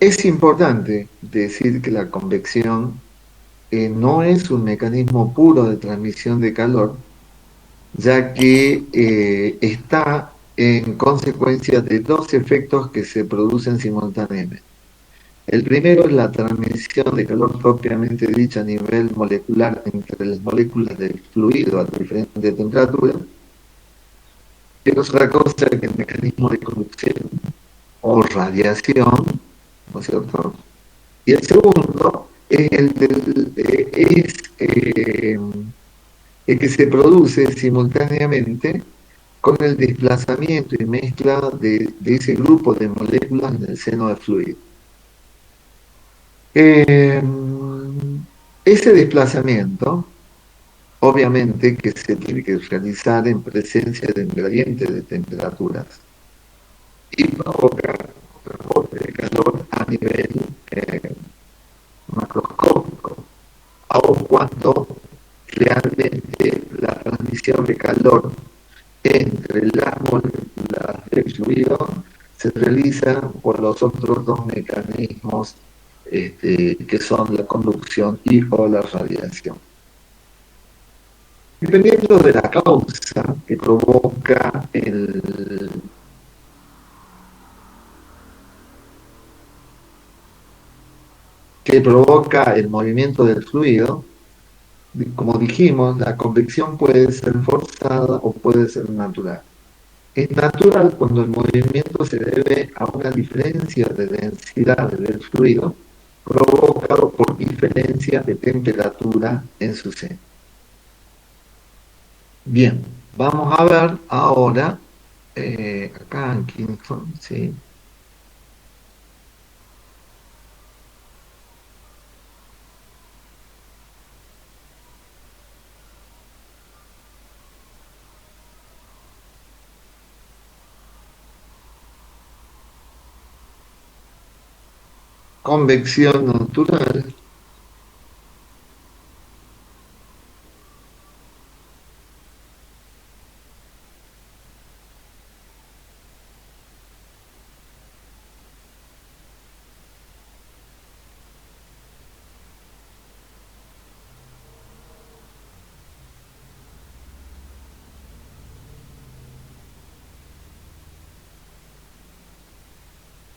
Es importante decir que la convección no es un mecanismo puro de transmisión de calor, ya que está en consecuencia de dos efectos que se producen simultáneamente. El primero es la transmisión de calor propiamente dicha a nivel molecular entre las moléculas del fluido a diferentes temperaturas, que no es otra cosa que el mecanismo de conducción o radiación, ¿no es cierto? Y el segundo es el que se produce simultáneamente con el desplazamiento y mezcla de ese grupo de moléculas en el seno del fluido. Eh, Ese desplazamiento, obviamente, que se tiene que realizar en presencia de un gradiente de temperaturas y provoca transporte de calor a nivel macroscópico, aun cuando realmente la transmisión de calor entre las moléculas del fluido se realiza por los otros dos mecanismos que son la conducción y o la radiación. Dependiendo de la causa que provoca el movimiento del fluido, como dijimos, la convección puede ser forzada o puede ser natural. Es natural cuando el movimiento se debe a una diferencia de densidad del fluido provocado por diferencia de temperatura en su seno. Bien, vamos a ver ahora, acá en Kingston, ¿sí? Convección natural.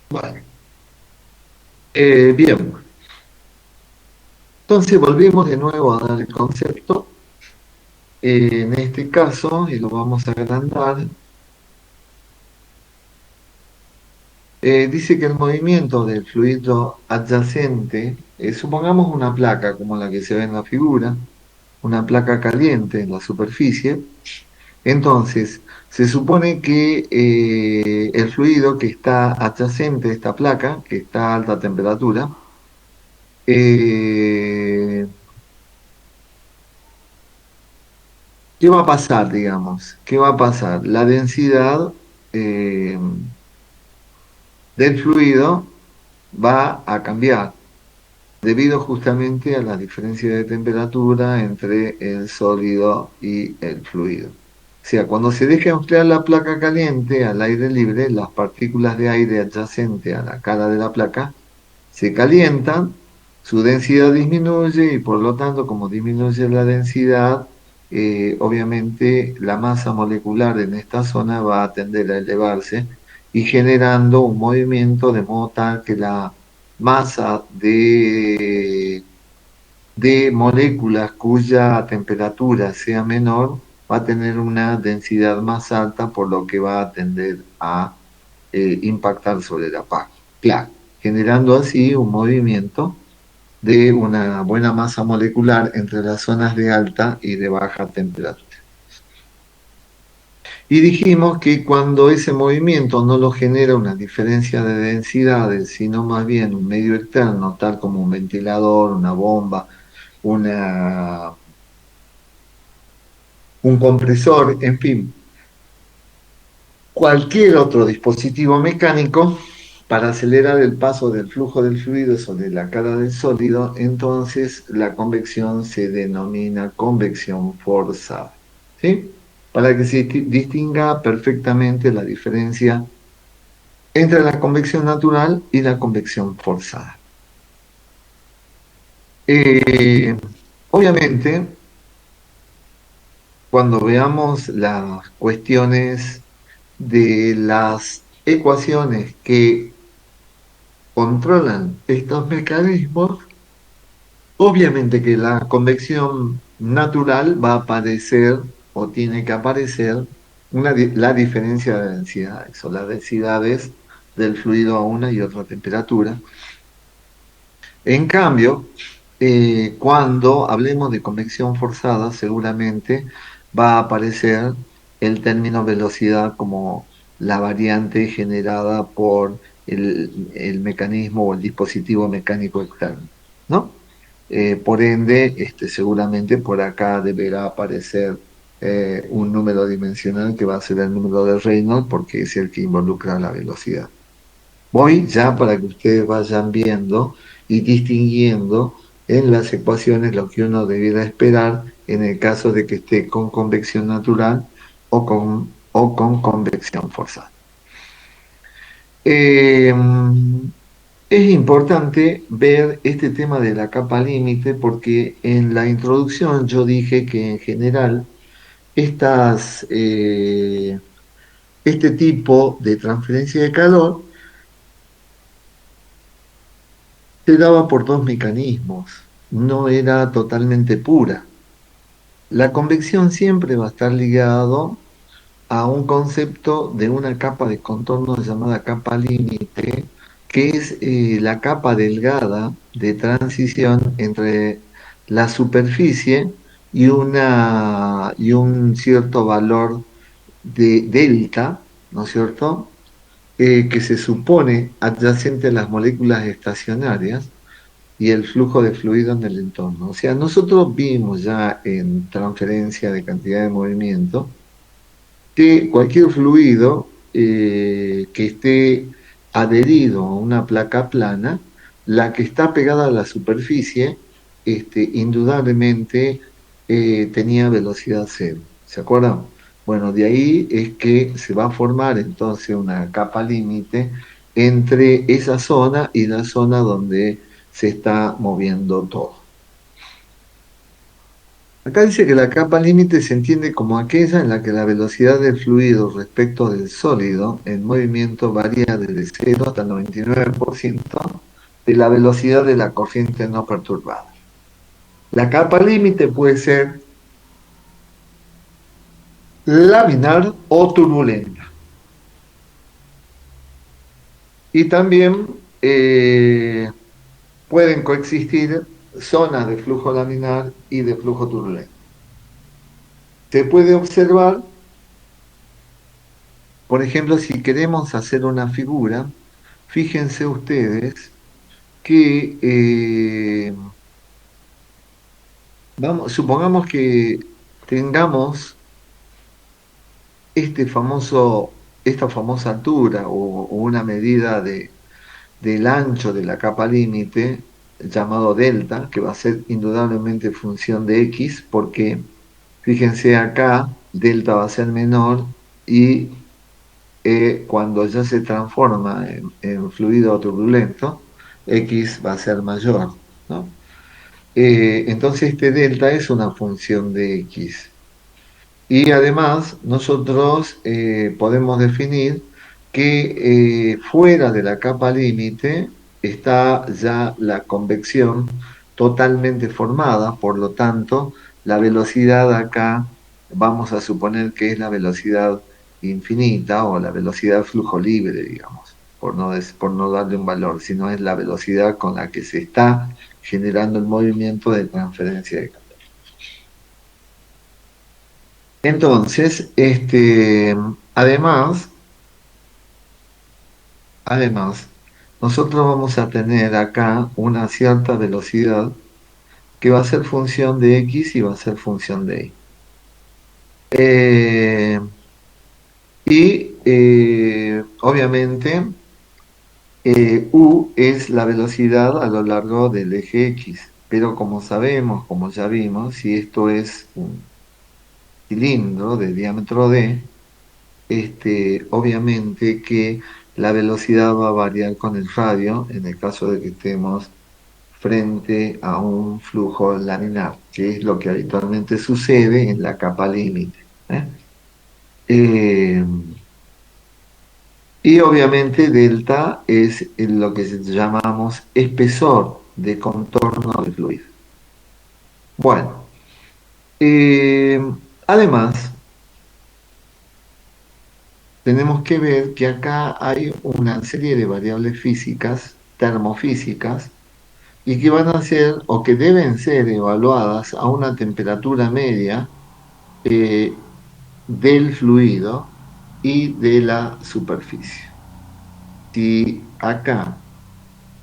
Bueno, bien, entonces volvimos de nuevo a dar el concepto. En este caso, y lo vamos a agrandar, dice que el movimiento del fluido adyacente, supongamos una placa como la que se ve en la figura, una placa caliente en la superficie, entonces se supone que el fluido que está adyacente a esta placa, que está a alta temperatura, eh, ¿qué va a pasar, digamos? ¿Qué va a pasar? La densidad eh, del fluido va a cambiar debido justamente a la diferencia de temperatura entre el sólido y el fluido. O sea, cuando se deja enfriar la placa caliente al aire libre, las partículas de aire adyacente a la cara de la placa se calientan, su densidad disminuye y por lo tanto, como disminuye la densidad, obviamente la masa molecular en esta zona va a tender a elevarse y generando un movimiento de modo tal que la masa de moléculas cuya temperatura sea menor va a tener una densidad más alta, por lo que va a tender a impactar sobre la placa, generando así un movimiento de una buena masa molecular entre las zonas de alta y de baja temperatura. Y dijimos que cuando ese movimiento no lo genera una diferencia de densidades, sino más bien un medio externo, tal como un ventilador, una bomba, una, un compresor, en fin, cualquier otro dispositivo mecánico, para acelerar el paso del flujo del fluido sobre la cara del sólido, entonces la convección se denomina convección forzada. ¿Sí? Para que se distinga perfectamente la diferencia entre la convección natural y la convección forzada. Eh, Obviamente, cuando veamos las cuestiones de las ecuaciones que controlan estos mecanismos, obviamente que la convección natural va a aparecer o tiene que aparecer la diferencia de densidades o las densidades del fluido a una y otra temperatura. En cambio, cuando hablemos de convección forzada, seguramente va a aparecer el término velocidad como la variante generada por el mecanismo o el dispositivo mecánico externo, ¿no? Por ende, seguramente por acá deberá aparecer un número dimensional que va a ser el número de Reynolds porque es el que involucra la velocidad. Voy ya para que ustedes vayan viendo y distinguiendo en las ecuaciones lo que uno debiera esperar en el caso de que esté con convección natural o con convección forzada. Eh, es importante ver este tema de la capa límite porque en la introducción yo dije que en general este tipo de transferencia de calor se daba por dos mecanismos, no era totalmente pura. La convección siempre va a estar ligado a un concepto de una capa de contorno llamada capa límite, que es la capa delgada de transición entre la superficie y un cierto valor de delta, ¿no es cierto? Que se supone adyacente a las moléculas estacionarias y el flujo de fluido en el entorno. O sea, nosotros vimos ya en transferencia de cantidad de movimiento que cualquier fluido que esté adherido a una placa plana, la que está pegada a la superficie, indudablemente tenía velocidad cero. ¿Se acuerdan? Bueno, de ahí es que se va a formar entonces una capa límite entre esa zona y la zona donde se está moviendo todo. Acá dice que la capa límite se entiende como aquella en la que la velocidad del fluido respecto del sólido en movimiento varía desde 0 hasta el 99% de la velocidad de la corriente no perturbada. La capa límite puede ser laminar o turbulenta. Y también pueden coexistir zonas de flujo laminar y de flujo turbulento. Se puede observar, por ejemplo, si queremos hacer una figura, fíjense ustedes que, supongamos que tengamos esta famosa altura o una medida del ancho de la capa límite, llamado delta, que va a ser indudablemente función de X, porque fíjense acá, delta va a ser menor y cuando ya se transforma en fluido turbulento, X va a ser mayor, ¿no? Entonces este delta es una función de X. Y además nosotros podemos definir que fuera de la capa límite está ya la convección totalmente formada, por lo tanto la velocidad acá vamos a suponer que es la velocidad infinita o la velocidad flujo libre, digamos, por no darle un valor, sino es la velocidad con la que se está generando el movimiento de transferencia de calor. Entonces, además, además, nosotros vamos a tener acá una cierta velocidad que va a ser función de X y va a ser función de Y. Obviamente, U es la velocidad a lo largo del eje X, pero como sabemos, como ya vimos, si esto es un cilindro de diámetro D, obviamente que la velocidad va a variar con el radio en el caso de que estemos frente a un flujo laminar, que es lo que habitualmente sucede en la capa límite. ¿Eh? Eh, y obviamente delta es lo que llamamos espesor de contorno del fluido. Bueno, eh, además tenemos que ver que acá hay una serie de variables físicas, termofísicas, y que van a ser o que deben ser evaluadas a una temperatura media eh, del fluido y de la superficie. Si acá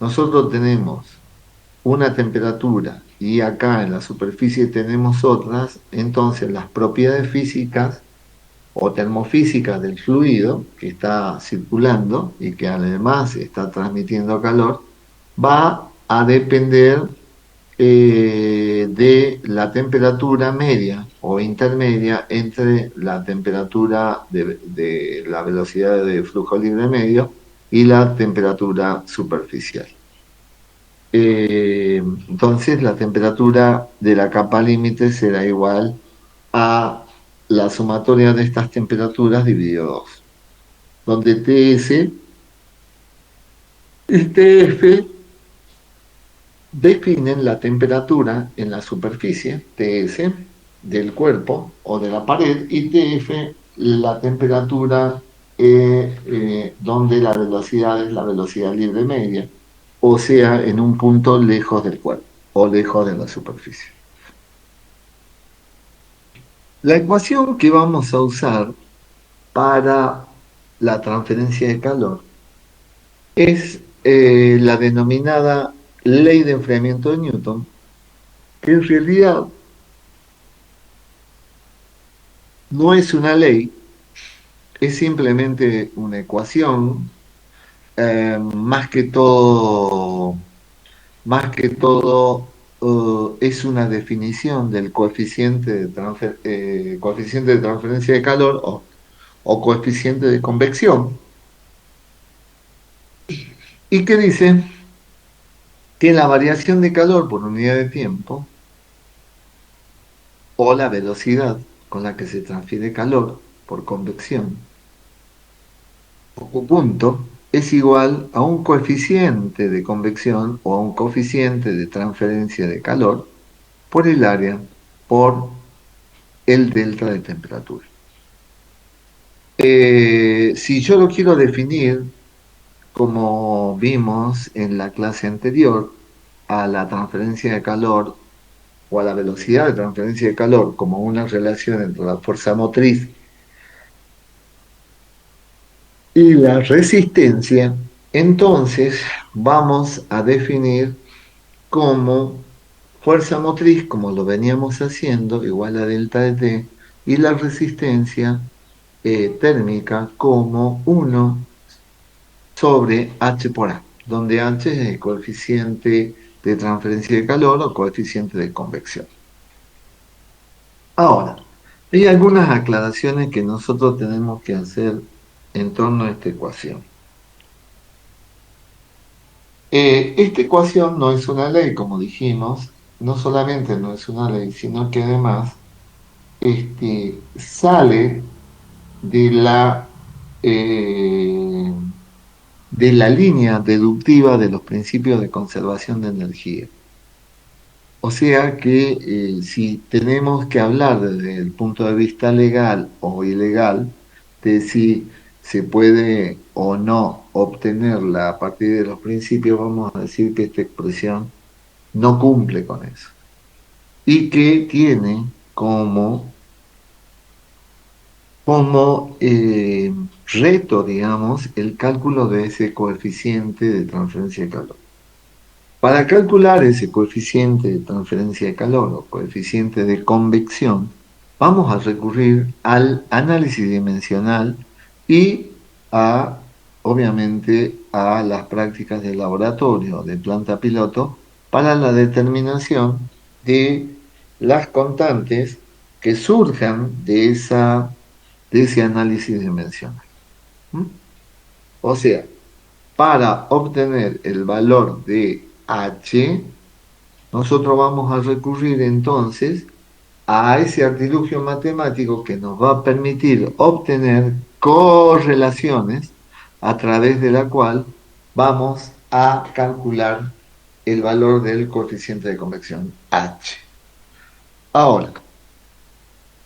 nosotros tenemos una temperatura y acá en la superficie tenemos otras, entonces las propiedades físicas o termofísicas del fluido que está circulando y que además está transmitiendo calor, va a depender de la temperatura media o intermedia entre la temperatura de la velocidad de flujo libre medio y la temperatura superficial. Entonces la temperatura de la capa límite será igual a la sumatoria de estas temperaturas dividido 2, donde TS y TF definen la temperatura en la superficie, TS, del cuerpo o de la pared, y TF, la temperatura donde la velocidad es la velocidad libre media, o sea, en un punto lejos del cuerpo o lejos de la superficie. La ecuación que vamos a usar para la transferencia de calor es la denominada ley de enfriamiento de Newton, que en realidad no es una ley, es simplemente una ecuación, más que todo es una definición del coeficiente de transferencia de calor o coeficiente de convección, y que dice que la variación de calor por unidad de tiempo o la velocidad con la que se transfiere calor por convección o punto es igual a un coeficiente de convección o a un coeficiente de transferencia de calor por el área por el delta de temperatura. Si yo lo quiero definir, como vimos en la clase anterior, a la transferencia de calor o a la velocidad de transferencia de calor como una relación entre la fuerza motriz y la resistencia, entonces vamos a definir como fuerza motriz, como lo veníamos haciendo, igual a delta de T, y la resistencia térmica como 1 sobre H por A, donde H es el coeficiente de transferencia de calor o coeficiente de convección. Ahora, hay algunas aclaraciones que nosotros tenemos que hacer en torno a esta ecuación. Esta ecuación no es una ley, como dijimos, no solamente no es una ley, sino que además sale de eh, de la línea deductiva de los principios de conservación de energía. O sea que si tenemos que hablar desde el punto de vista legal o ilegal de si se puede o no obtenerla a partir de los principios, vamos a decir que esta expresión no cumple con eso y que tiene como reto, digamos, el cálculo de ese coeficiente de transferencia de calor. Para calcular ese coeficiente de transferencia de calor o coeficiente de convección, vamos a recurrir al análisis dimensional y obviamente, a las prácticas de laboratorio, de planta piloto, para la determinación de las constantes que surjan de ese análisis dimensional. ¿Mm? O sea, para obtener el valor de H, nosotros vamos a recurrir entonces a ese artilugio matemático que nos va a permitir obtener correlaciones a través de la cual vamos a calcular el valor del coeficiente de convección H. Ahora,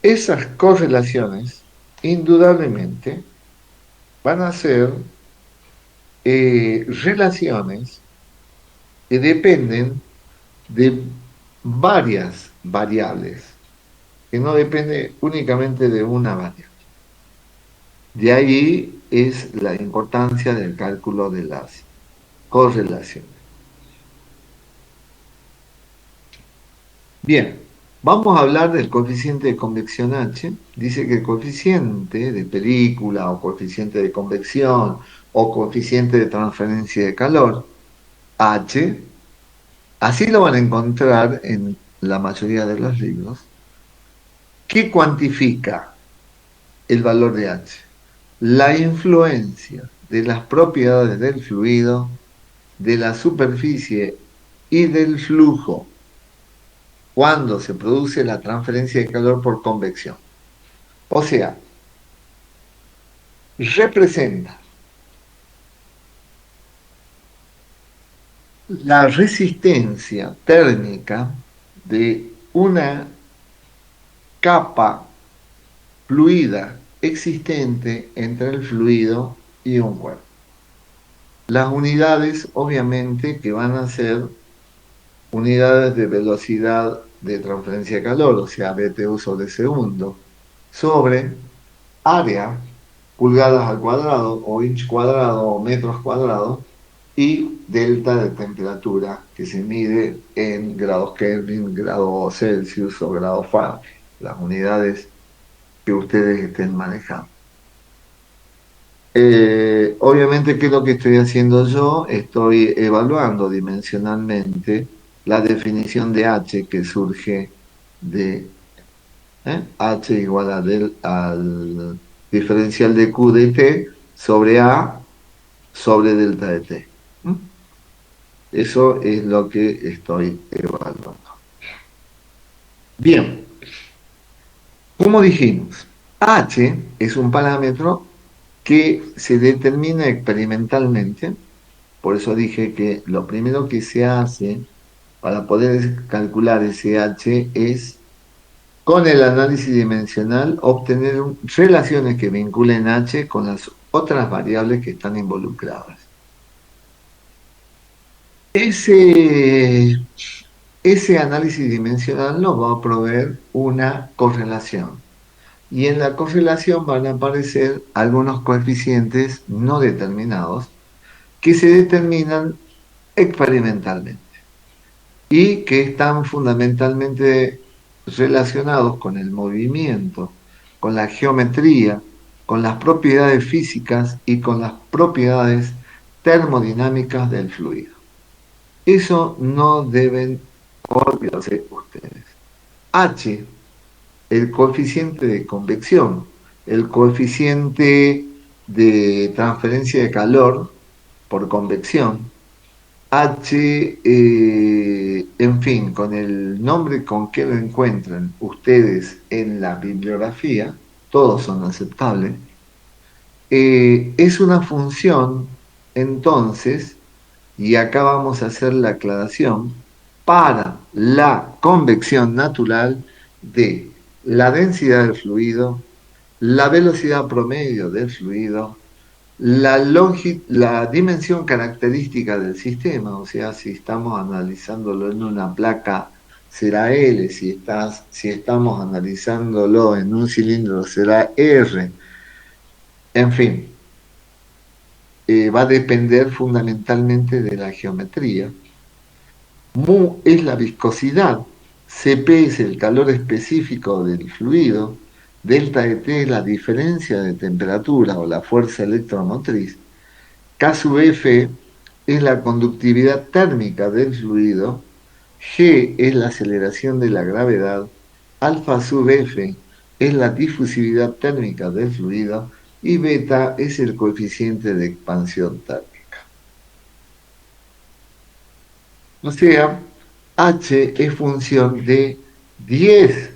esas correlaciones indudablemente van a ser relaciones que dependen de varias variables, que no depende únicamente de una variable. De ahí es la importancia del cálculo de las correlaciones. Bien, vamos a hablar del coeficiente de convección H. Dice que el coeficiente de película o coeficiente de convección o coeficiente de transferencia de calor, H, así lo van a encontrar en la mayoría de los libros. ¿Qué cuantifica el valor de H? La influencia de las propiedades del fluido, de la superficie y del flujo cuando se produce la transferencia de calor por convección. O sea, representa la resistencia térmica de una capa fluida existente entre el fluido y un cuerpo. Las unidades, obviamente, que van a ser unidades de velocidad de transferencia de calor, o sea, BTU sobre segundo, sobre área, pulgadas al cuadrado, o inch cuadrado, o metros cuadrados, y delta de temperatura, que se mide en grados Kelvin, grados Celsius o grados Fahrenheit, las unidades que ustedes estén manejando. Obviamente, ¿qué es lo que estoy haciendo yo? Estoy evaluando dimensionalmente la definición de H que surge de H igual al diferencial de Q de T sobre A sobre delta de T. ¿Mm? Eso es lo que estoy evaluando. Bien, como dijimos, H es un parámetro que se determina experimentalmente. Por eso dije que lo primero que se hace para poder calcular ese H es, con el análisis dimensional, obtener relaciones que vinculen H con las otras variables que están involucradas. Ese análisis dimensional nos va a proveer una correlación. Y en la correlación van a aparecer algunos coeficientes no determinados que se determinan experimentalmente y que están fundamentalmente relacionados con el movimiento, con la geometría, con las propiedades físicas y con las propiedades termodinámicas del fluido. Eso no deben olvidarse ustedes. H, el coeficiente de convección, el coeficiente de transferencia de calor por convección, H, en fin, con el nombre con que lo encuentran ustedes en la bibliografía, todos son aceptables, es una función, entonces, y acá vamos a hacer la aclaración, para la convección natural de la densidad del fluido, la velocidad promedio del fluido, la dimensión característica del sistema, o sea, si estamos analizándolo en una placa será L, si estamos analizándolo en un cilindro será R, en fin, va a depender fundamentalmente de la geometría. Mu es la viscosidad, Cp es el calor específico del fluido, delta de T es la diferencia de temperatura o la fuerza electromotriz, K sub F es la conductividad térmica del fluido, G es la aceleración de la gravedad, alfa sub F es la difusividad térmica del fluido y beta es el coeficiente de expansión térmica. O sea, H es función de 10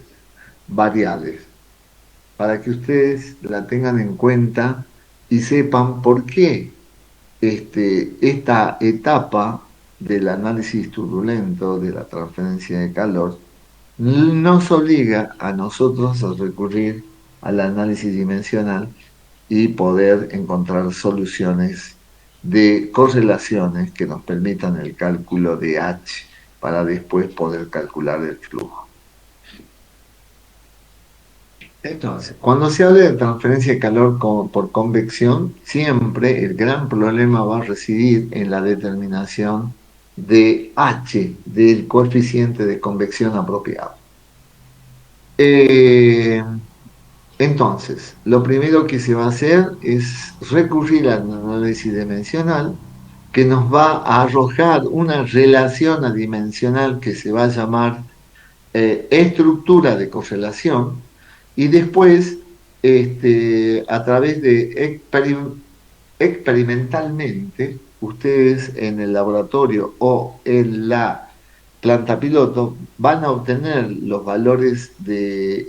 variables, para que ustedes la tengan en cuenta y sepan por qué esta etapa del análisis turbulento de la transferencia de calor nos obliga a nosotros a recurrir al análisis dimensional y poder encontrar soluciones de correlaciones que nos permitan el cálculo de H para después poder calcular el flujo. Entonces, cuando se habla de transferencia de calor por convección, siempre el gran problema va a residir en la determinación de H, del coeficiente de convección apropiado. Entonces, lo primero que se va a hacer es recurrir al análisis dimensional, que nos va a arrojar una relación adimensional que se va a llamar estructura de correlación, y después, a través de experimentalmente, ustedes en el laboratorio o en la planta piloto van a obtener los valores eh,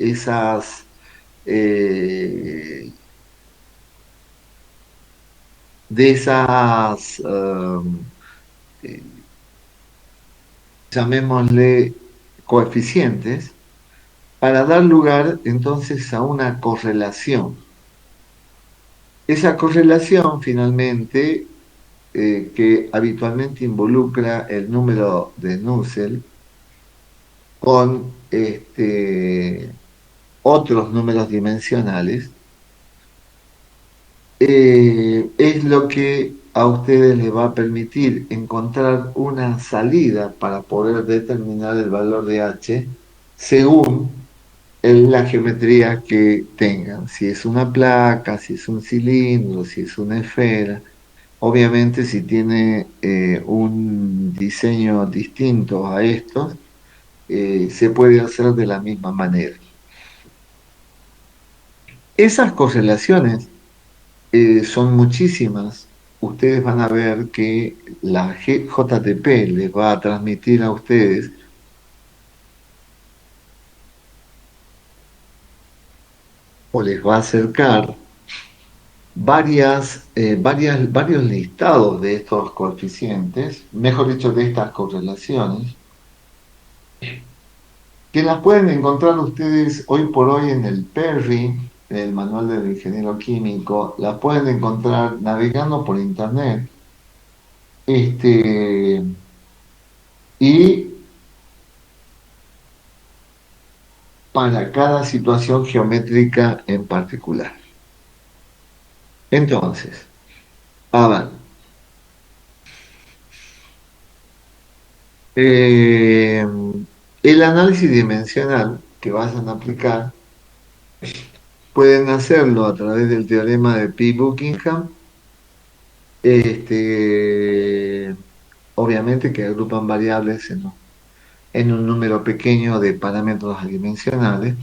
de esas, eh, llamémosle coeficientes, para dar lugar entonces a una correlación. Esa correlación finalmente, que habitualmente involucra el número de Nusselt con otros números dimensionales, es lo que a ustedes les va a permitir encontrar una salida para poder determinar el valor de H según la geometría que tengan, si es una placa, si es un cilindro, si es una esfera. Obviamente, si tiene un diseño distinto a estos, se puede hacer de la misma manera. Esas correlaciones son muchísimas. Ustedes van a ver que la JTP les va a transmitir a ustedes o les va a acercar varios listados de estos coeficientes, mejor dicho, de estas correlaciones, que las pueden encontrar ustedes hoy por hoy en el PERRI, el Manual del Ingeniero Químico, las pueden encontrar navegando por internet, y para cada situación geométrica en particular. Entonces, a ver, el análisis dimensional que vayan a aplicar pueden hacerlo a través del teorema de P-Buckingham, obviamente que agrupan variables en un número pequeño de parámetros adimensionales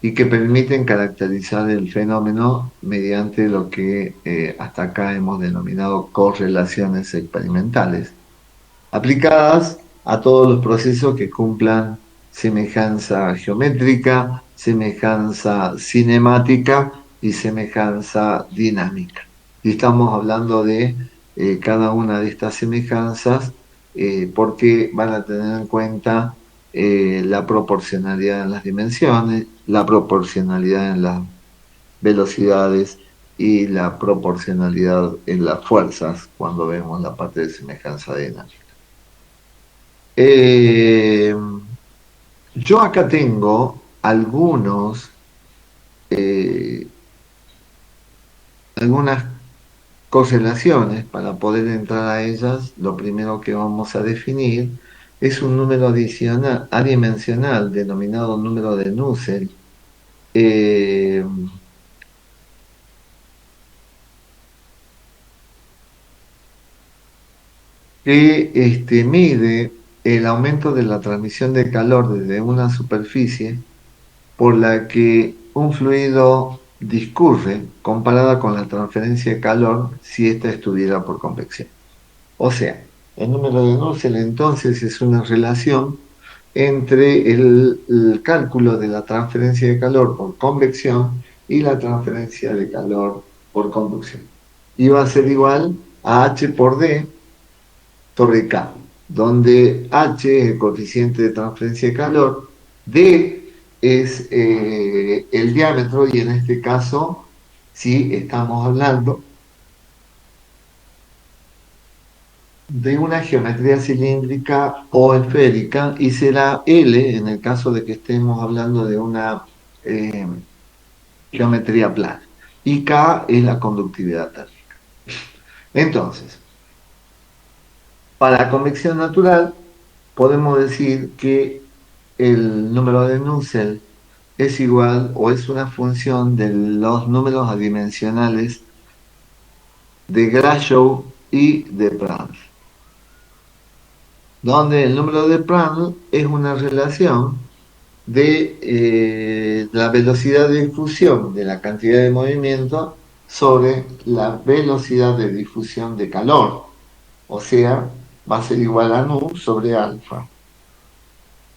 y que permiten caracterizar el fenómeno mediante lo que hasta acá hemos denominado correlaciones experimentales, aplicadas a todos los procesos que cumplan semejanza geométrica, semejanza cinemática y semejanza dinámica. Y estamos hablando de cada una de estas semejanzas porque van a tener en cuenta la proporcionalidad en las dimensiones, la proporcionalidad en las velocidades y la proporcionalidad en las fuerzas cuando vemos la parte de semejanza dinámica. Yo acá tengo algunas correlaciones. Para poder entrar a ellas, lo primero que vamos a definir es un número adimensional denominado número de Nusselt, que mide el aumento de la transmisión de calor desde una superficie por la que un fluido discurre comparada con la transferencia de calor si ésta estuviera por convección. O sea, el número de Nusselt entonces es una relación entre el cálculo de la transferencia de calor por convección y la transferencia de calor por conducción. Y va a ser igual a H por D sobre K, donde H es el coeficiente de transferencia de calor, D es el diámetro y en este caso, si estamos hablando de una geometría cilíndrica o esférica y será L en el caso de que estemos hablando de una eh, geometría plana. Y K es la conductividad térmica. Entonces, para la convección natural, podemos decir que el número de Nusselt es igual o es una función de los números adimensionales de Grashow y de Prandtl, donde el número de Prandtl es una relación de la velocidad de difusión de la cantidad de movimiento sobre la velocidad de difusión de calor. O sea, va a ser igual a nu sobre alfa.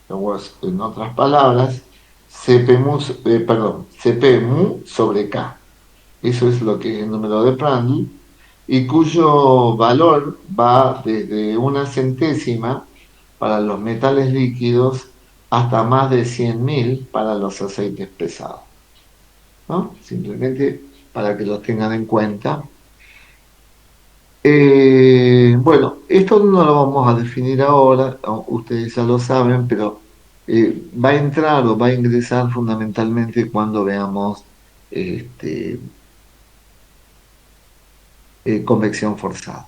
En otras palabras, Cp mu sobre K. Eso es lo que es el número de Prandtl y cuyo valor va desde una centésima para los metales líquidos hasta más de 100.000 para los aceites pesados, ¿no? Simplemente para que los tengan en cuenta. Bueno, esto no lo vamos a definir ahora, ustedes ya lo saben, pero va a entrar o va a ingresar fundamentalmente cuando veamos este, convección forzada.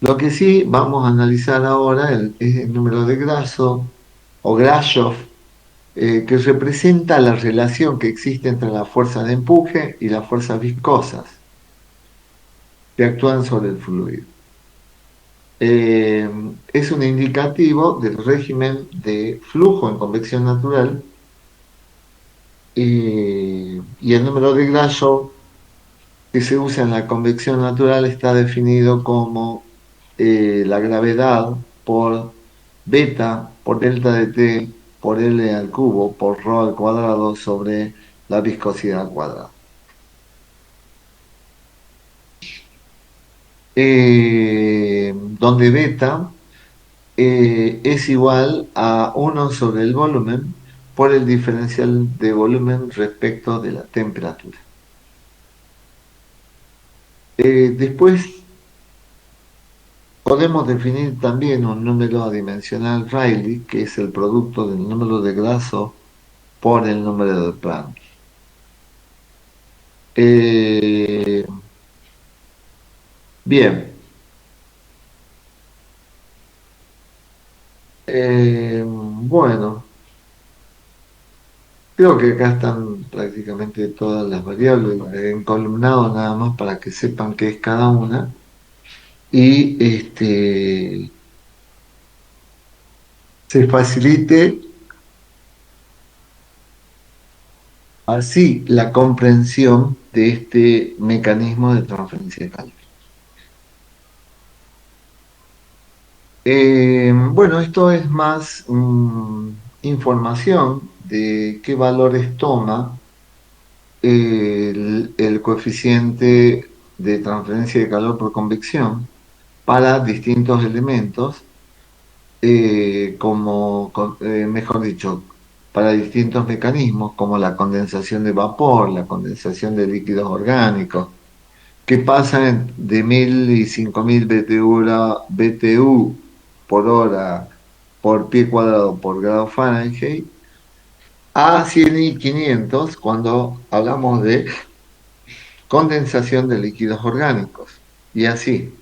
Lo que sí vamos a analizar ahora es el número de Grasov o Grashof, que representa la relación que existe entre la fuerza de empuje y las fuerzas viscosas que actúan sobre el fluido. Es un indicativo del régimen de flujo en convección natural y el número de Grashof que se usa en la convección natural está definido como la gravedad por beta, por delta de T, por L al cubo, por ρ al cuadrado sobre la viscosidad al cuadrado. Donde beta es igual a 1 sobre el volumen por el diferencial de volumen respecto de la temperatura. Después podemos definir también un número adimensional Rayleigh, que es el producto del número de Grasov por el número de Planck. Bien. Bueno, creo que acá están prácticamente todas las variables encolumnadas nada más para que sepan qué es cada una. Y se facilite así la comprensión de este mecanismo de transferencia de calor. Bueno, esto es más información de qué valores toma el coeficiente de transferencia de calor por convección para distintos elementos, mejor dicho, para distintos mecanismos como la condensación de vapor, la condensación de líquidos orgánicos, que pasan de 1000 y 5000 BTU por hora por pie cuadrado por grado Fahrenheit a 100 y 500 cuando hablamos de condensación de líquidos orgánicos. Y así.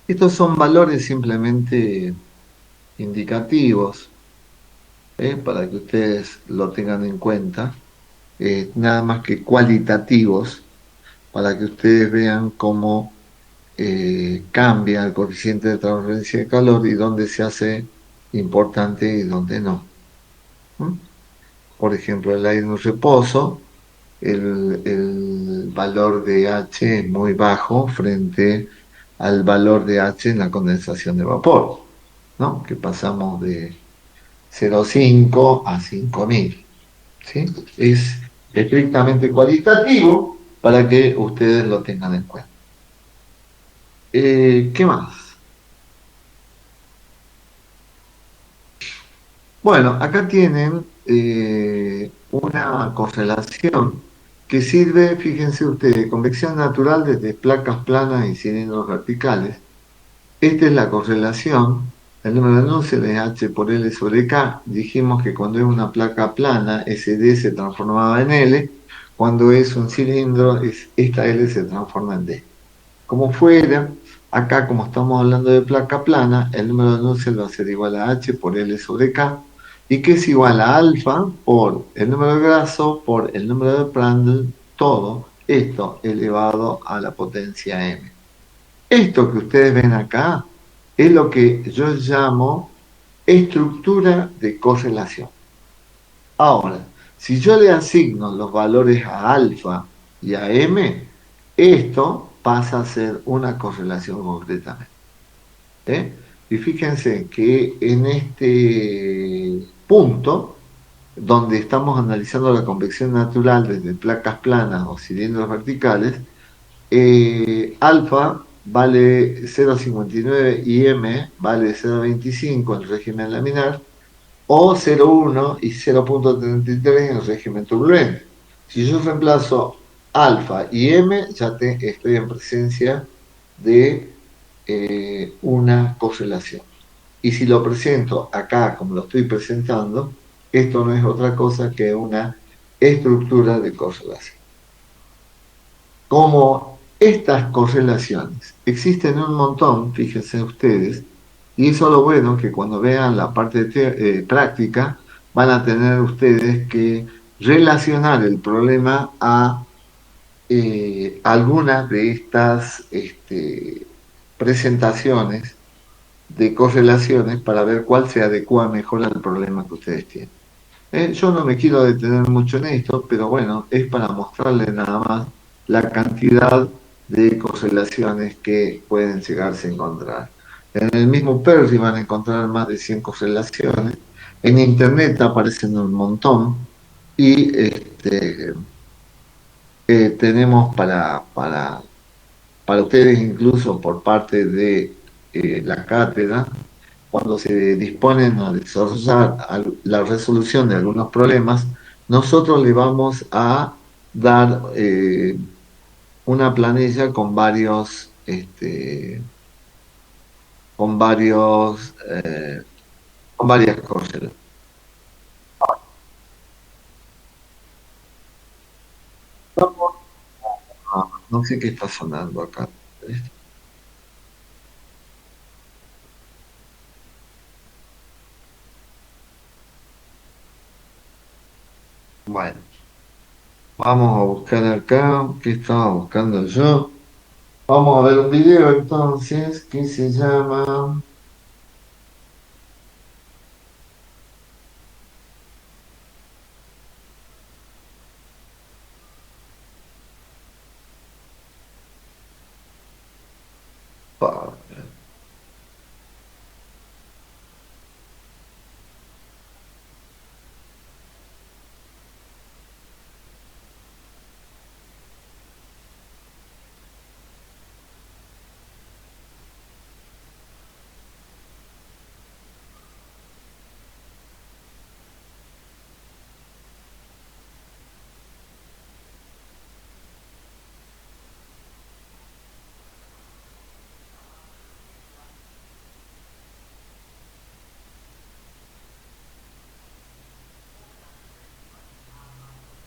Estos son valores simplemente indicativos, para que ustedes lo tengan en cuenta, nada más que cualitativos, para que ustedes vean cómo cambia el coeficiente de transferencia de calor y dónde se hace importante y dónde no. ¿Mm? Por ejemplo, el aire en reposo el valor de H es muy bajo frente al valor de H en la condensación de vapor, ¿no? Que pasamos de 0,5 a 5.000, ¿sí? Es estrictamente cualitativo para que ustedes lo tengan en cuenta. ¿Qué más? Bueno, acá tienen una correlación que sirve, fíjense ustedes, convección natural desde placas planas y cilindros verticales. Esta es la correlación. El número de Nusselt es H por L sobre K. Dijimos que cuando es una placa plana, SD se transformaba en L. Cuando es un cilindro, esta L se transforma en D. Como fuera, acá como estamos hablando de placa plana, el número de Nusselt va a ser igual a H por L sobre K, y que es igual a alfa por el número de Grasso por el número de Prandtl, todo esto elevado a la potencia m. Esto que ustedes ven acá es lo que yo llamo estructura de correlación. Ahora, si yo le asigno los valores a alfa y a m, esto pasa a ser una correlación concretamente. ¿Eh? Y fíjense que en este punto, donde estamos analizando la convección natural desde placas planas o cilindros verticales, alfa vale 0,59 y m vale 0,25 en régimen laminar, o 0,1 y 0,33 en régimen turbulento. Si yo reemplazo alfa y m, ya estoy en presencia de una correlación. Y si lo presento acá como lo estoy presentando, esto no es otra cosa que una estructura de correlación. Como estas correlaciones existen un montón, fíjense ustedes, y eso es lo bueno que cuando vean la parte práctica van a tener ustedes que relacionar el problema a algunas de estas presentaciones de correlaciones para ver cuál se adecua mejor al problema que ustedes tienen. Yo no me quiero detener mucho en esto, pero bueno, es para mostrarles nada más la cantidad de correlaciones que pueden llegarse a encontrar. En el mismo Perry van a encontrar más de 100 correlaciones. En Internet aparecen un montón. Y tenemos para ustedes, incluso por parte de la cátedra, cuando se disponen a desarrollar la resolución de algunos problemas, nosotros le vamos a dar una planilla con varios, con varias cosas. No sé qué está sonando acá. Bueno, vamos a buscar acá. ¿Qué estaba buscando yo? Vamos a ver un video entonces que se llama...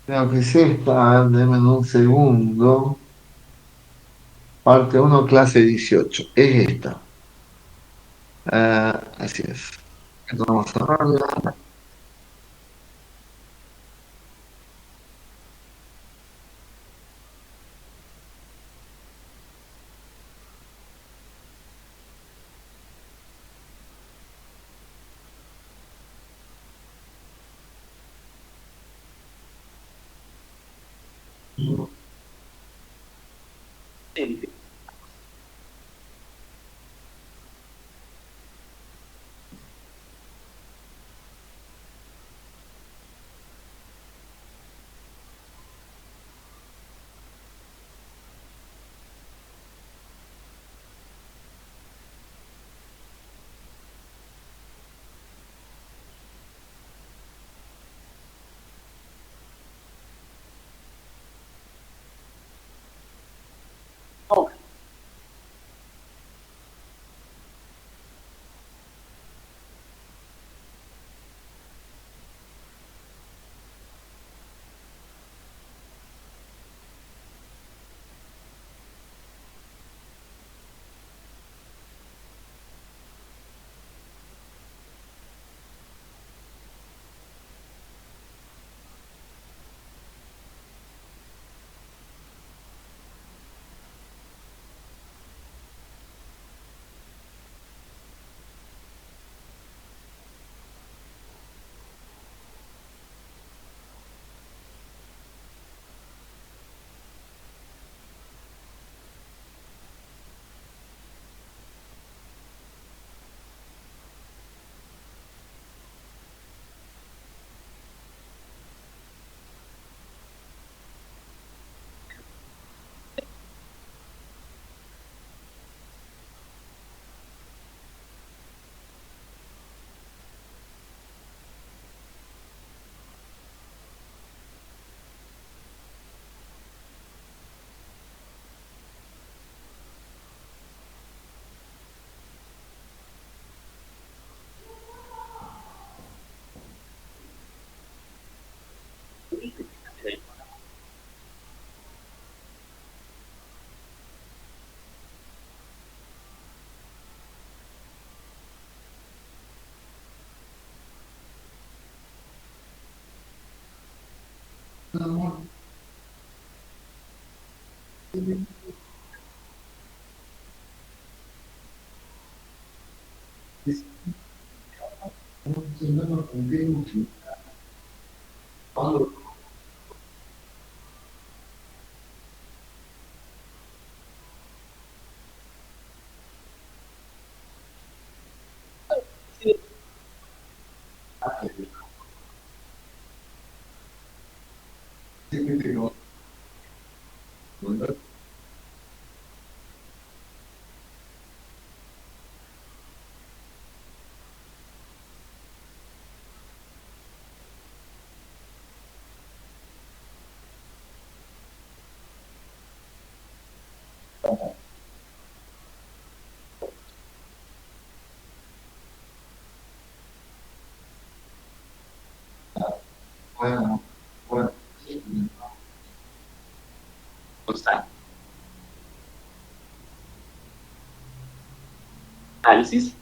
Creo que es esta, denme un segundo. Parte uno clase 18. Es esta. Así es. Entonces vamos a verla. Análisis.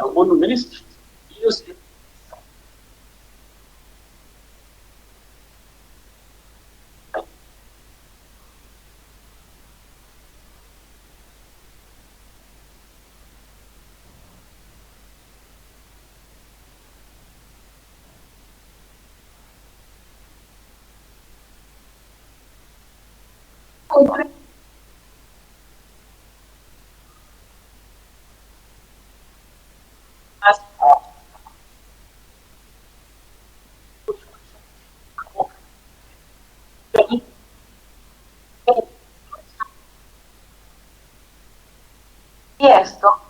Los volúmenes y los esto,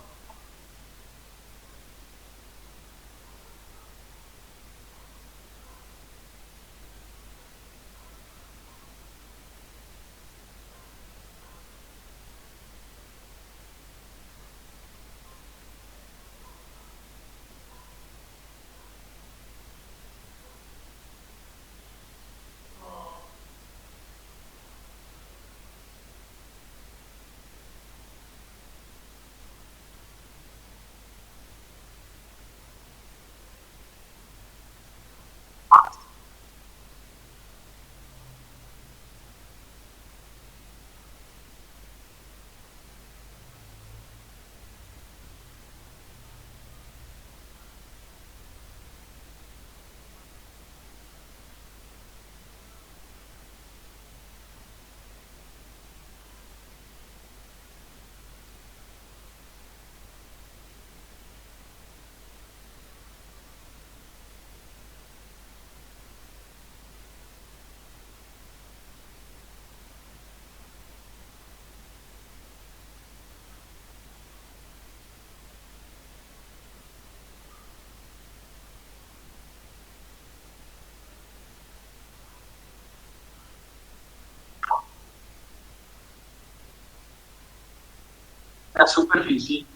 la superficie,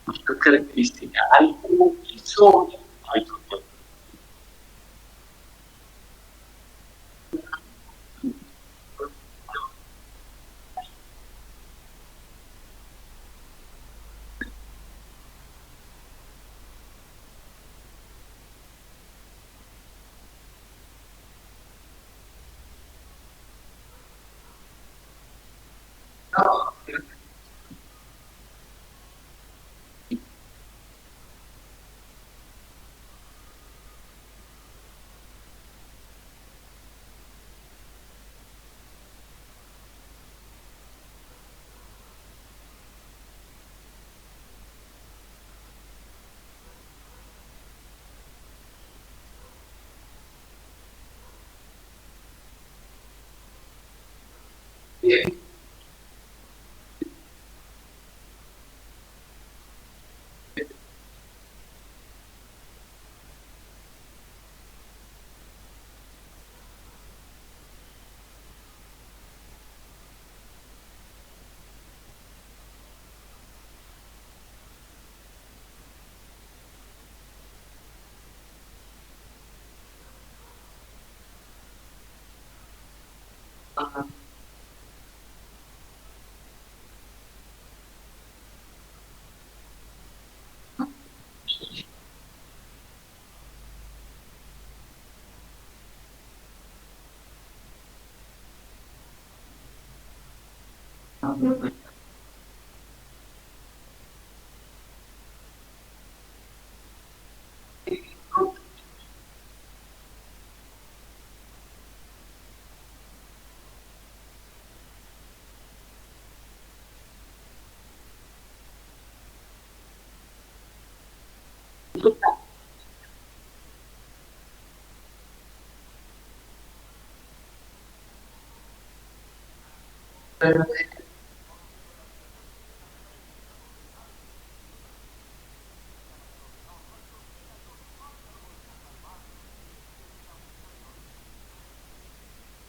una característica algo sobre algo.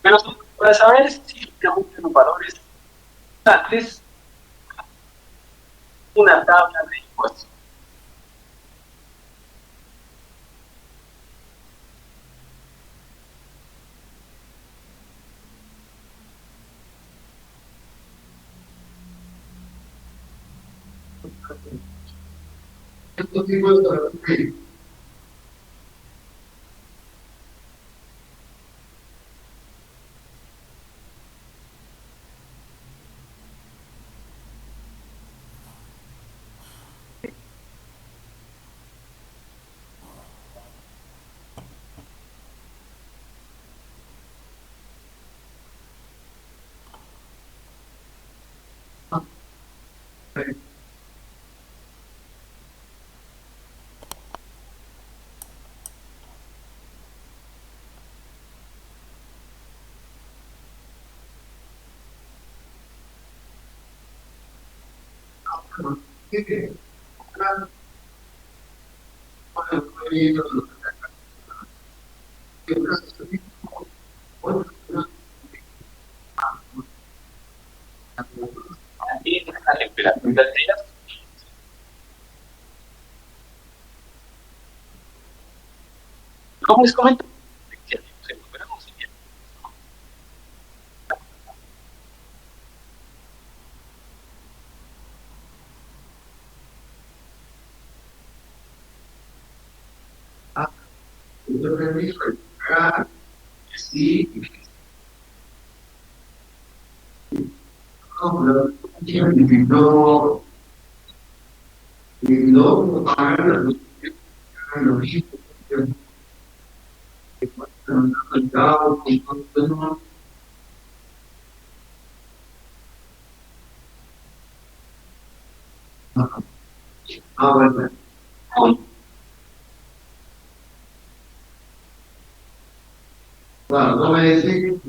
Pero para saber específicamente los valores antes, una tabla de ecuaciones. Estos tipos de También la temperatura de ellas. Como les comento, se recuperamos y bien. Yo permiso acá, sí, no, no, para lo mismo, bueno, no me decís,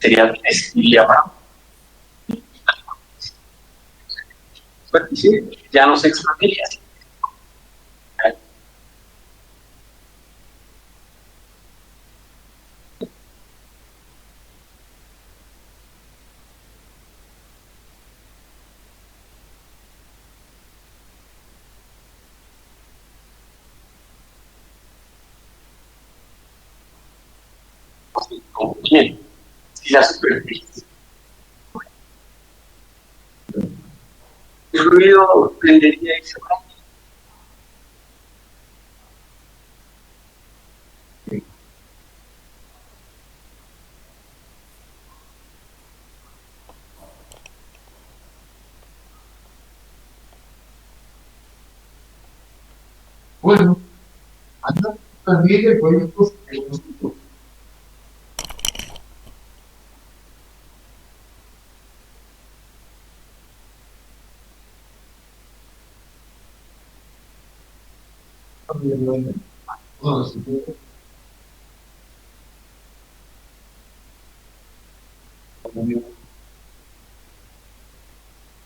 Sería llamar. Ya no se expandiría. Como bien, si la superficie, el ruido prendería y se va. Bueno, anda también el proyecto.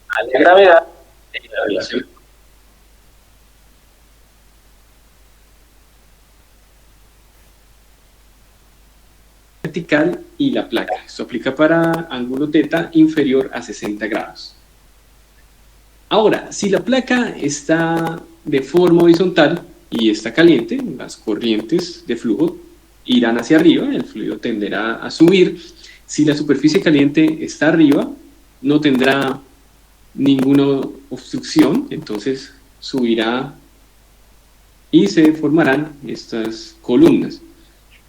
A la gravedad de la relación vertical y la placa. Esto aplica para ángulo θ inferior a 60 grados. Ahora, si la placa está de forma horizontal y está caliente, las corrientes de flujo irán hacia arriba, el fluido tenderá a subir. Si la superficie caliente está arriba, no tendrá ninguna obstrucción, entonces subirá y se formarán estas columnas.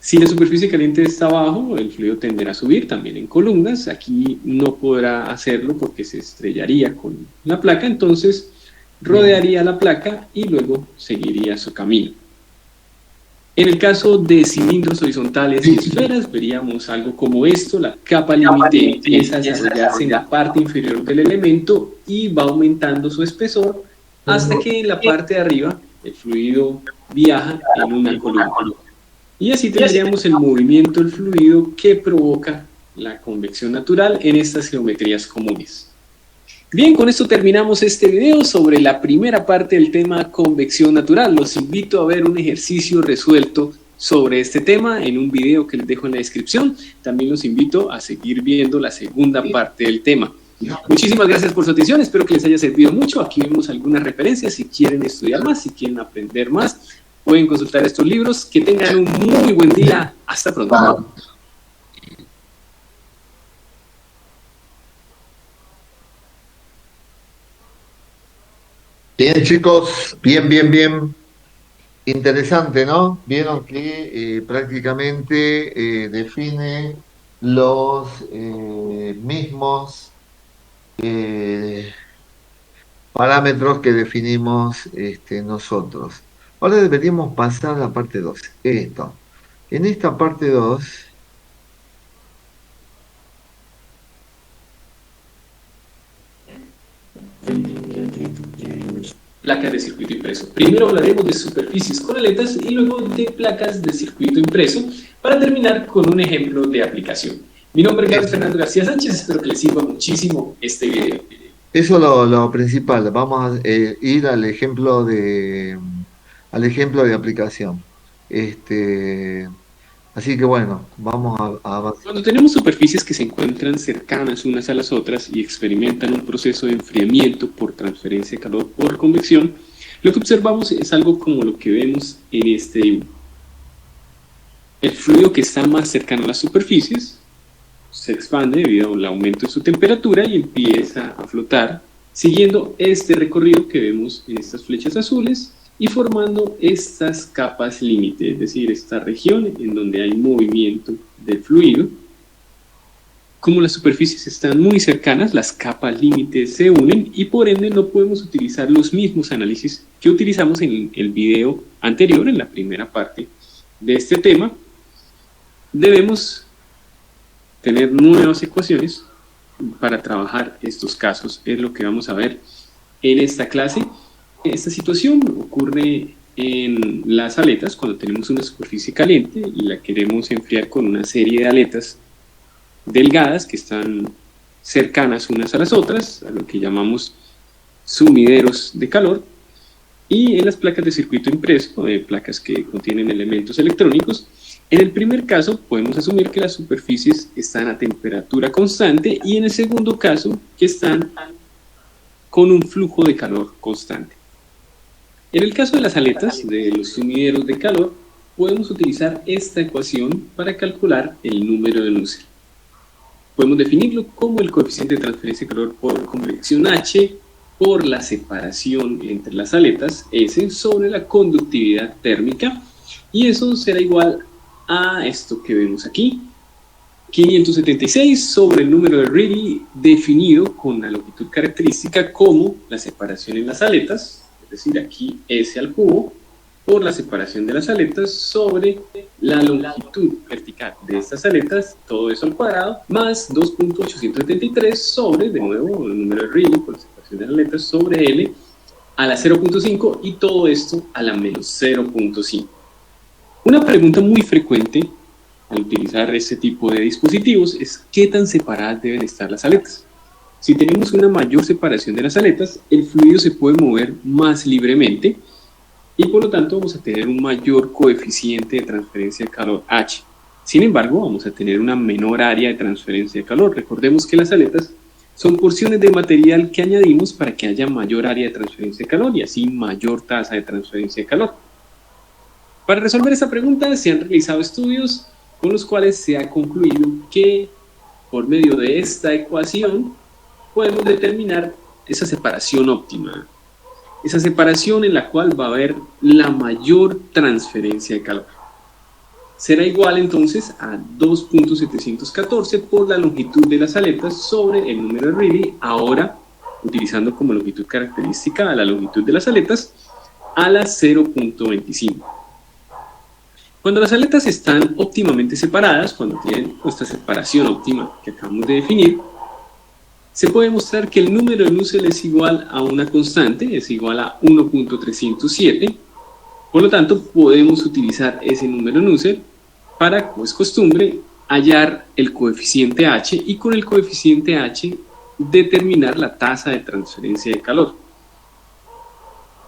Si la superficie caliente está abajo, el fluido tenderá a subir también en columnas. Aquí no podrá hacerlo porque se estrellaría con la placa, entonces rodearía la placa y luego seguiría su camino. En el caso de cilindros horizontales y esferas, veríamos algo como esto. La capa límite empieza a desarrollarse en la parte inferior del elemento y va aumentando su espesor hasta que en la parte de arriba el fluido viaja en una columna. Y así tendríamos el movimiento del fluido que provoca la convección natural en estas geometrías comunes. Bien, con esto terminamos este video sobre la primera parte del tema convección natural. Los invito a ver un ejercicio resuelto sobre este tema en un video que les dejo en la descripción. También los invito a seguir viendo la segunda parte del tema. Muchísimas gracias por su atención, espero que les haya servido mucho. Aquí vemos algunas referencias si quieren estudiar más, si quieren aprender más. Pueden consultar estos libros. Que tengan un muy buen día. Hasta pronto. Bien, chicos, bien. Interesante, ¿no? Vieron que prácticamente define los mismos parámetros que definimos nosotros. Ahora deberíamos pasar a la parte 2. Esto. En esta parte 2... Placas de circuito impreso. Primero hablaremos de superficies con aletas y luego de placas de circuito impreso para terminar con un ejemplo de aplicación. Mi nombre es Carlos Fernando García Sánchez, espero que les sirva muchísimo este video. Eso es lo principal. Vamos a ir al ejemplo de aplicación. Así que bueno, vamos a avanzar. Cuando tenemos superficies que se encuentran cercanas unas a las otras y experimentan un proceso de enfriamiento por transferencia de calor por convección, lo que observamos es algo como lo que vemos en este dibujo. El fluido que está más cercano a las superficies se expande debido al aumento de su temperatura y empieza a flotar, siguiendo este recorrido que vemos en estas flechas azules y formando estas capas límite, es decir, esta región en donde hay movimiento del fluido. Como las superficies están muy cercanas, las capas límites se unen y por ende no podemos utilizar los mismos análisis que utilizamos en el video anterior, en la primera parte de este tema. Debemos tener nuevas ecuaciones para trabajar estos casos, es lo que vamos a ver en esta clase. Esta situación ocurre en las aletas cuando tenemos una superficie caliente y la queremos enfriar con una serie de aletas delgadas que están cercanas unas a las otras, a lo que llamamos sumideros de calor. Y en las placas de circuito impreso, placas que contienen elementos electrónicos, en el primer caso podemos asumir que las superficies están a temperatura constante y en el segundo caso que están con un flujo de calor constante. En el caso de las aletas, de los sumideros de calor, podemos utilizar esta ecuación para calcular el número de Nusselt. Podemos definirlo como el coeficiente de transferencia de calor por convección H por la separación entre las aletas S sobre la conductividad térmica, y eso será igual a esto que vemos aquí, 576 sobre el número de Rayleigh definido con la longitud característica como la separación en las aletas, es decir, aquí S al cubo, por la separación de las aletas sobre la longitud vertical de estas aletas, todo eso al cuadrado, más 2.873 sobre, de nuevo, el número de Rayleigh por la separación de las aletas sobre L a la 0.5 y todo esto a la menos 0.5. Una pregunta muy frecuente al utilizar este tipo de dispositivos es ¿qué tan separadas deben estar las aletas? Si tenemos una mayor separación de las aletas, el fluido se puede mover más libremente y por lo tanto vamos a tener un mayor coeficiente de transferencia de calor H. Sin embargo, vamos a tener una menor área de transferencia de calor. Recordemos que las aletas son porciones de material que añadimos para que haya mayor área de transferencia de calor y así mayor tasa de transferencia de calor. Para resolver esta pregunta se han realizado estudios con los cuales se ha concluido que por medio de esta ecuación podemos determinar esa separación óptima, esa separación en la cual va a haber la mayor transferencia de calor. Será igual entonces a 2.714 por la longitud de las aletas sobre el número de Rayleigh, ahora utilizando como longitud característica a la longitud de las aletas a la 0.25. Cuando las aletas están óptimamente separadas, cuando tienen esta separación óptima que acabamos de definir, se puede mostrar que el número de Nusselt es igual a una constante, es igual a 1.307. Por lo tanto, podemos utilizar ese número de Nusselt para, como es costumbre, hallar el coeficiente H y con el coeficiente H determinar la tasa de transferencia de calor.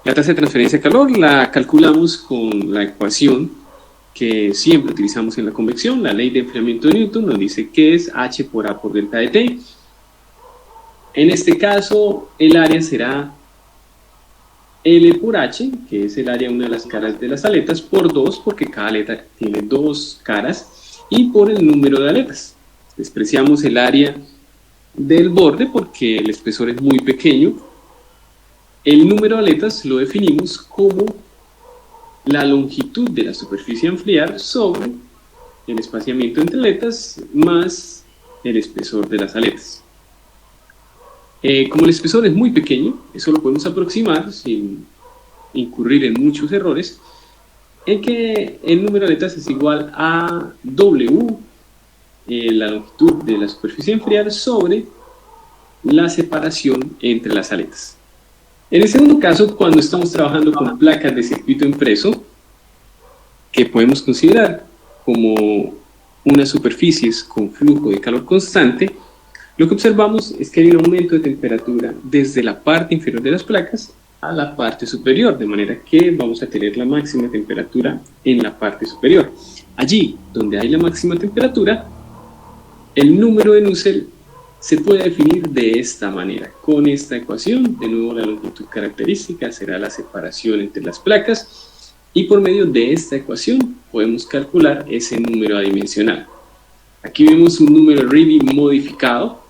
La tasa de transferencia de calor la calculamos con la ecuación que siempre utilizamos en la convección, la ley de enfriamiento de Newton nos dice que es H por A por delta de T. En este caso, el área será L por H, que es el área de una de las caras de las aletas, por 2, porque cada aleta tiene 2 caras, y por el número de aletas. Despreciamos el área del borde porque el espesor es muy pequeño. El número de aletas lo definimos como la longitud de la superficie a enfriar sobre el espaciamiento entre aletas más el espesor de las aletas. Como el espesor es muy pequeño, eso lo podemos aproximar sin incurrir en muchos errores, en que el número de aletas es igual a W, la longitud de la superficie a enfriar sobre la separación entre las aletas. En el segundo caso, cuando estamos trabajando con placas de circuito impreso, que podemos considerar como unas superficies con flujo de calor constante, lo que observamos es que hay un aumento de temperatura desde la parte inferior de las placas a la parte superior, de manera que vamos a tener la máxima temperatura en la parte superior. Allí donde hay la máxima temperatura, el número de Nusselt se puede definir de esta manera, con esta ecuación. De nuevo, la longitud característica será la separación entre las placas y por medio de esta ecuación podemos calcular ese número adimensional. Aquí vemos un número Rayleigh modificado,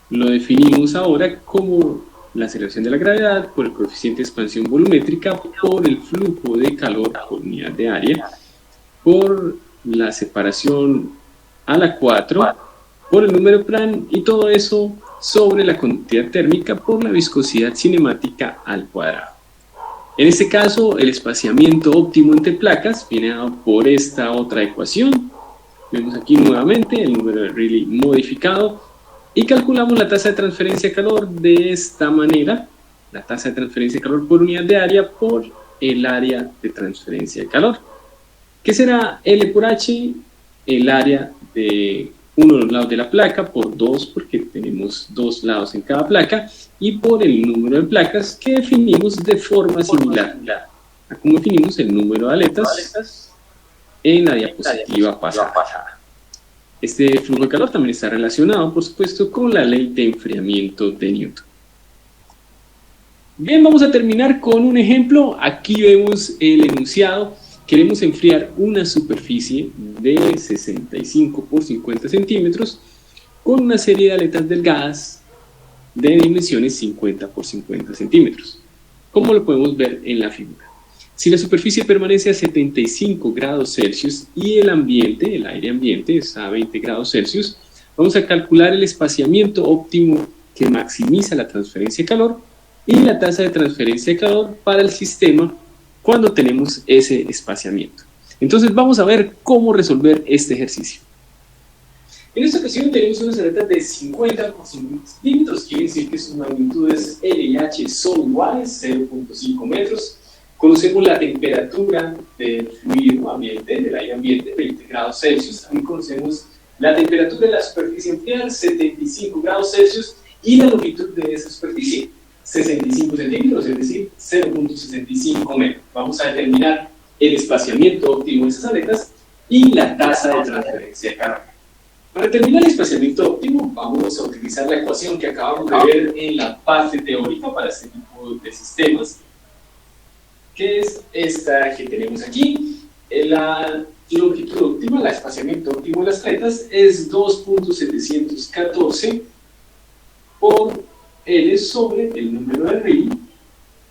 lo definimos ahora como la aceleración de la gravedad por el coeficiente de expansión volumétrica por el flujo de calor por unidad de área, por la separación a la 4, por el número Prandtl y todo eso sobre la conductividad térmica por la viscosidad cinemática al cuadrado. En este caso, el espaciamiento óptimo entre placas viene dado por esta otra ecuación. Vemos aquí nuevamente el número de Rayleigh modificado y calculamos la tasa de transferencia de calor de esta manera, la tasa de transferencia de calor por unidad de área por el área de transferencia de calor, que será L por H, el área de uno de los lados de la placa, por 2, porque tenemos 2 lados en cada placa, y por el número de placas que definimos de forma similar a como definimos el número de aletas en la diapositiva pasada. Este flujo de calor también está relacionado, por supuesto, con la ley de enfriamiento de Newton. Bien, vamos a terminar con un ejemplo. Aquí vemos el enunciado. Queremos enfriar una superficie de 65 por 50 centímetros con una serie de aletas delgadas de dimensiones 50 por 50 centímetros, como lo podemos ver en la figura. Si la superficie permanece a 75 grados Celsius y el ambiente, el aire ambiente, está a 20 grados Celsius, vamos a calcular el espaciamiento óptimo que maximiza la transferencia de calor y la tasa de transferencia de calor para el sistema cuando tenemos ese espaciamiento. Entonces vamos a ver cómo resolver este ejercicio. En esta ocasión tenemos unas aletas de 50 por 50 centímetros, quiere decir que sus magnitudes L y H son iguales, 0.5 metros. Conocemos la temperatura del fluido ambiente, del aire ambiente, 20 grados Celsius. También conocemos la temperatura de la superficie enfriada, 75 grados Celsius, y la longitud de esa superficie, 65 centímetros, es decir, 0.65 metros. Vamos a determinar el espaciamiento óptimo de esas aletas y la tasa de transferencia de calor. Para determinar el espaciamiento óptimo, vamos a utilizar la ecuación que acabamos de ver en la parte teórica para este tipo de sistemas, que es esta que tenemos aquí. La longitud óptima, el espaciamiento óptimo de las aletas, es 2.714 por L sobre el número de Rayleigh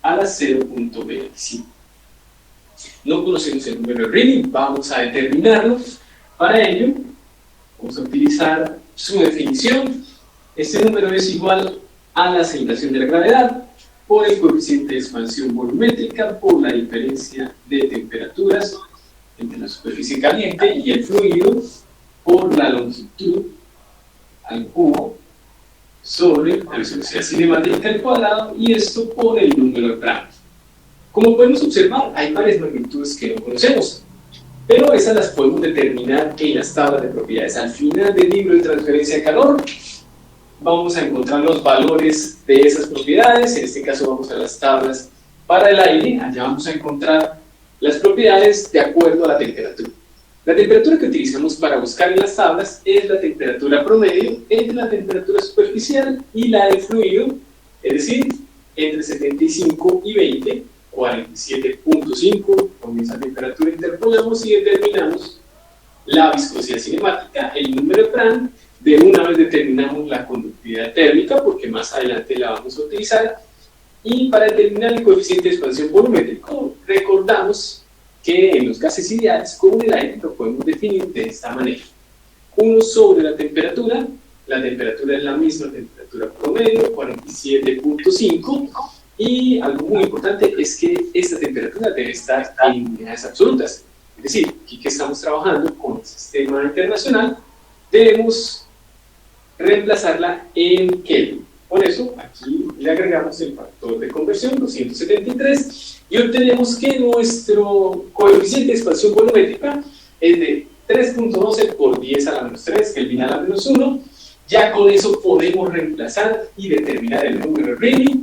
a la 0.25. No conocemos el número de Rayleigh, vamos a determinarlo. Para ello, vamos a utilizar su definición. Este número es igual a la aceleración de la gravedad por el coeficiente de expansión volumétrica por la diferencia de temperaturas entre la superficie caliente y el fluido por la longitud al cubo sobre la velocidad cinemática al cuadrado, y esto por el número de Planck. Como podemos observar, hay varias magnitudes que no conocemos, pero esas las podemos determinar en las tablas de propiedades. Al final del libro de transferencia de calor vamos a encontrar los valores de esas propiedades. En este caso vamos a las tablas para el aire. Allá vamos a encontrar las propiedades de acuerdo a la temperatura. La temperatura que utilizamos para buscar en las tablas es la temperatura promedio entre la temperatura superficial y la del fluido, es decir, entre 75 y 20, 47.5. Con esa temperatura interpolamos y determinamos la viscosidad cinemática, el número de Planck. De una vez determinamos la conductividad térmica, porque más adelante la vamos a utilizar. Y para determinar el coeficiente de expansión volumétrico, recordamos que en los gases ideales, como en el aire, lo podemos definir de esta manera: 1 sobre la temperatura es la misma temperatura promedio, 47.5, y algo muy importante es que esta temperatura debe estar en unidades absolutas. Es decir, aquí que estamos trabajando con el sistema internacional, debemos reemplazarla en Kelvin. Por eso, aquí le agregamos el factor de conversión, 273, y obtenemos que nuestro coeficiente de expansión volumétrica es de 3.12 por 10 a la menos 3, Kelvin a la menos 1. Ya con eso podemos reemplazar y determinar el número de Rayleigh,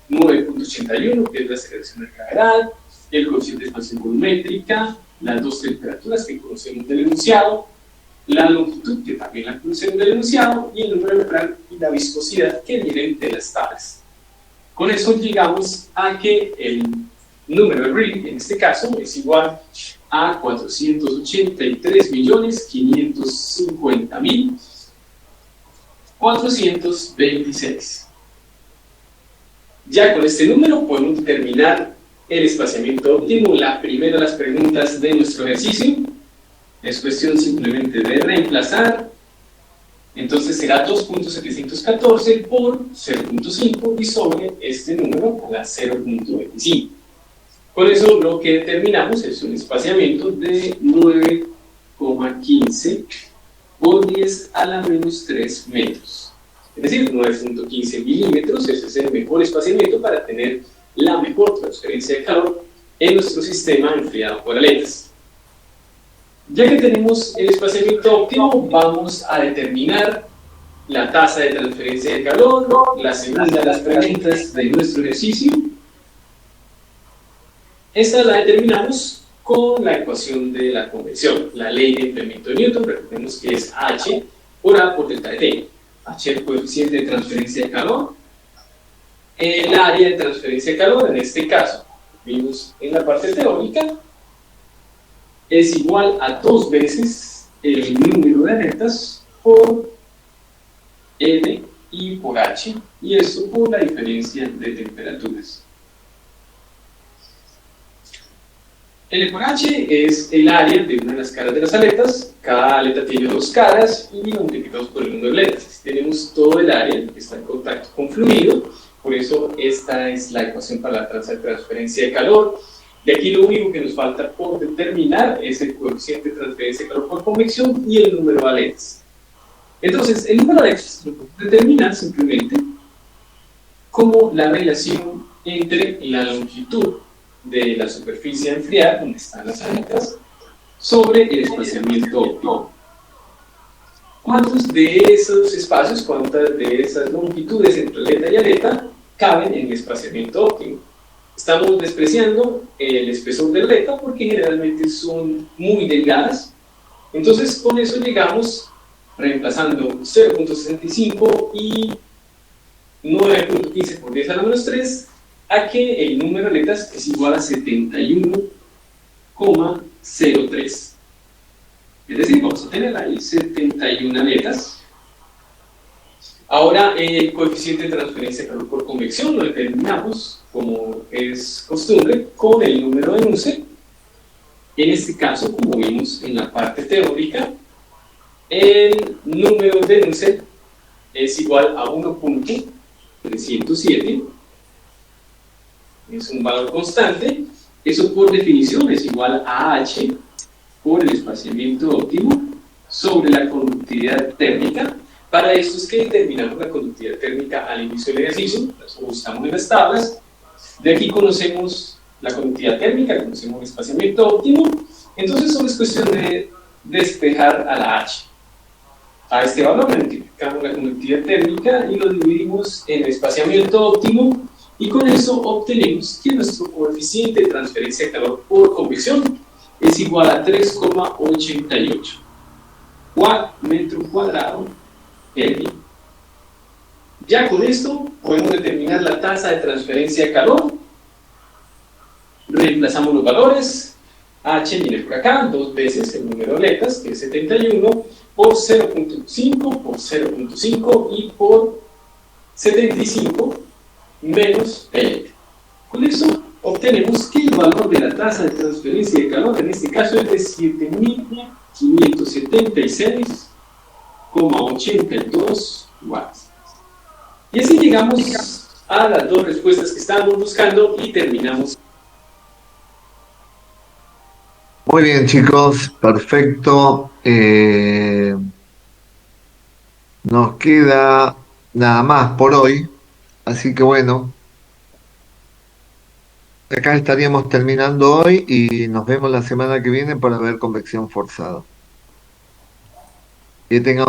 9.81, que es la aceleración de gravedad, el coeficiente de expansión volumétrica, las dos temperaturas que conocemos del enunciado, la longitud, que también la conocemos del enunciado, y el número de Planck y la viscosidad que vienen de las tablas. Con eso llegamos a que el número de Rayleigh, en este caso, es igual a 483.550.426. Ya con este número podemos determinar el espaciamiento óptimo. La primera de las preguntas de nuestro ejercicio es cuestión simplemente de reemplazar. Entonces será 2.714 por 0.5 y sobre este número a la 0.25. Con eso lo que determinamos es un espaciamiento de 9,15 por 10 a la menos 3 metros. Es decir, 9.15 milímetros. Ese es el mejor espaciamiento para tener la mejor transferencia de calor en nuestro sistema enfriado por aletas. Ya que tenemos el espaciamiento óptimo, vamos a determinar la tasa de transferencia de calor, la segunda de las preguntas de nuestro ejercicio. Esta la determinamos con la ecuación de la convección, la ley de implemento de Newton. Recordemos que es H por A por delta de T. H es el coeficiente de transferencia de calor. El área de transferencia de calor, en este caso, vimos en la parte teórica, es igual a 2 veces el número de aletas por L y por H, y esto por la diferencia de temperaturas. L por H es el área de una de las caras de las aletas. Cada aleta tiene 2 caras y multiplicados por el número de aletas. Tenemos todo el área que está en contacto con fluido. Por eso esta es la ecuación para la tasa de transferencia de calor. Y aquí lo único que nos falta por determinar es el coeficiente de transferencia de calor por convección y el número de aletas. Entonces, el número de aletas lo podemos determinar simplemente como la relación entre la longitud de la superficie a enfriar, donde están las aletas, sobre el espaciamiento óptimo. ¿Cuántos de esos espacios, cuántas de esas longitudes entre aleta y aleta caben en el espaciamiento óptimo? Estamos despreciando el espesor de aleta porque generalmente son muy delgadas. Entonces, con eso llegamos, reemplazando 0.65 y 9.15 por 10 a la menos 3, a que el número de aletas es igual a 71,03. Es decir, vamos a tener ahí 71 aletas. Ahora, el coeficiente de transferencia de calor por convección lo determinamos, como es costumbre, con el número de Nusselt. En este caso, como vimos en la parte teórica, el número de Nusselt es igual a 1.307. Es un valor constante. Eso por definición es igual a H por el espaciamiento óptimo sobre la conductividad térmica. Para esto es que determinamos la conductividad térmica al inicio del ejercicio, lo usamos en las tablas. De aquí conocemos la conductividad térmica, conocemos el espaciamiento óptimo. Entonces solo es cuestión de despejar a la H. A este valor identificamos la conductividad térmica y lo dividimos en el espaciamiento óptimo, y con eso obtenemos que nuestro coeficiente de transferencia de calor por convección es igual a 3,88 watt metro cuadrado Kelvin. Ya con esto podemos determinar la tasa de transferencia de calor. Reemplazamos los valores. H viene por acá, dos veces el número de aletas, que es 71, por 0.5, por 0.5 y por 75 menos L. Con eso obtenemos que el valor de la tasa de transferencia de calor en este caso es de 7.576,82 watts. Y así llegamos a las dos respuestas que estábamos buscando y terminamos. Muy bien, chicos, perfecto. Nos queda nada más por hoy, así que bueno, acá estaríamos terminando hoy y nos vemos la semana que viene para ver convección forzada. Que tengan